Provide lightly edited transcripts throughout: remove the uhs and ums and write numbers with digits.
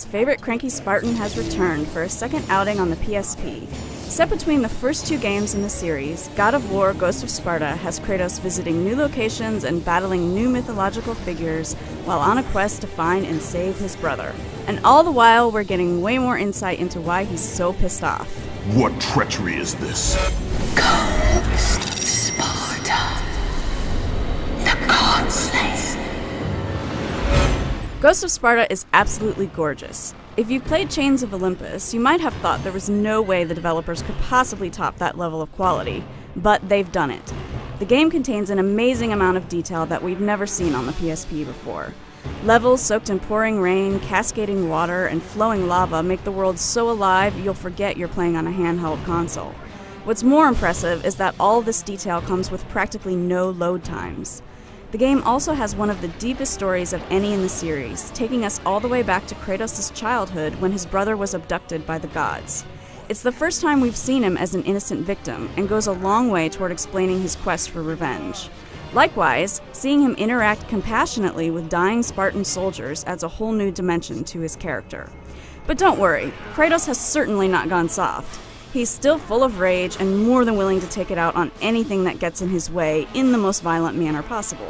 favorite cranky Spartan has returned for a second outing on the PSP. Set between the first two games in the series, God of War: Ghost of Sparta has Kratos visiting new locations and battling new mythological figures while on a quest to find and save his brother. And all the while, we're getting way more insight into why he's so pissed off. What treachery is this? Ghost of Sparta. The God Slayer. Ghost of Sparta is absolutely gorgeous. If you've played Chains of Olympus, you might have thought there was no way the developers could possibly top that level of quality, but they've done it. The game contains an amazing amount of detail that we've never seen on the PSP before. Levels soaked in pouring rain, cascading water, and flowing lava make the world so alive you'll forget you're playing on a handheld console. What's more impressive is that all this detail comes with practically no load times. The game also has one of the deepest stories of any in the series, taking us all the way back to Kratos' childhood when his brother was abducted by the gods. It's the first time we've seen him as an innocent victim, and goes a long way toward explaining his quest for revenge. Likewise, seeing him interact compassionately with dying Spartan soldiers adds a whole new dimension to his character. But don't worry, Kratos has certainly not gone soft. He's still full of rage and more than willing to take it out on anything that gets in his way in the most violent manner possible.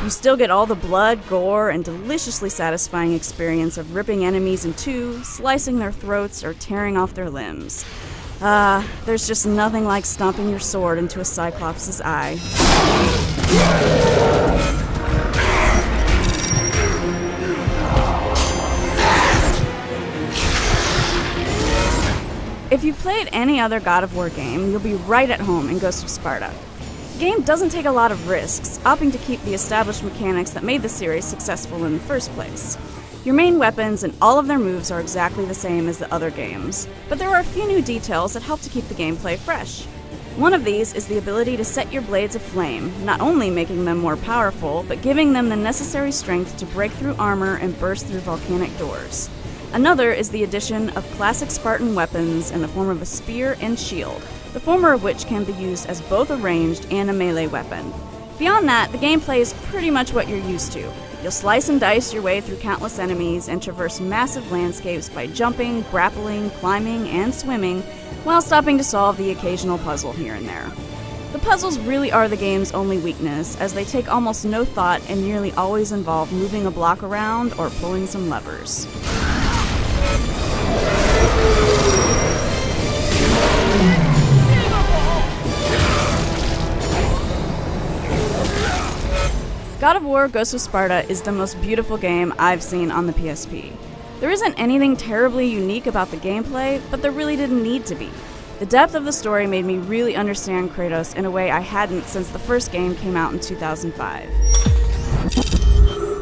You still get all the blood, gore, and deliciously satisfying experience of ripping enemies in two, slicing their throats, or tearing off their limbs. There's just nothing like stomping your sword into a Cyclops' eye. If you've played any other God of War game, you'll be right at home in Ghost of Sparta. The game doesn't take a lot of risks, opting to keep the established mechanics that made the series successful in the first place. Your main weapons and all of their moves are exactly the same as the other games, but there are a few new details that help to keep the gameplay fresh. One of these is the ability to set your blades aflame, not only making them more powerful, but giving them the necessary strength to break through armor and burst through volcanic doors. Another is the addition of classic Spartan weapons in the form of a spear and shield, the former of which can be used as both a ranged and a melee weapon. Beyond that, the gameplay is pretty much what you're used to. You'll slice and dice your way through countless enemies and traverse massive landscapes by jumping, grappling, climbing, and swimming, while stopping to solve the occasional puzzle here and there. The puzzles really are the game's only weakness, as they take almost no thought and nearly always involve moving a block around or pulling some levers. God of War: Ghost of Sparta is the most beautiful game I've seen on the PSP. There isn't anything terribly unique about the gameplay, but there really didn't need to be. The depth of the story made me really understand Kratos in a way I hadn't since the first game came out in 2005.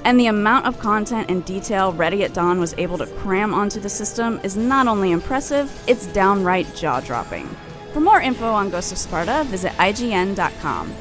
And the amount of content and detail Ready at Dawn was able to cram onto the system is not only impressive, it's downright jaw-dropping. For more info on Ghost of Sparta, visit IGN.com.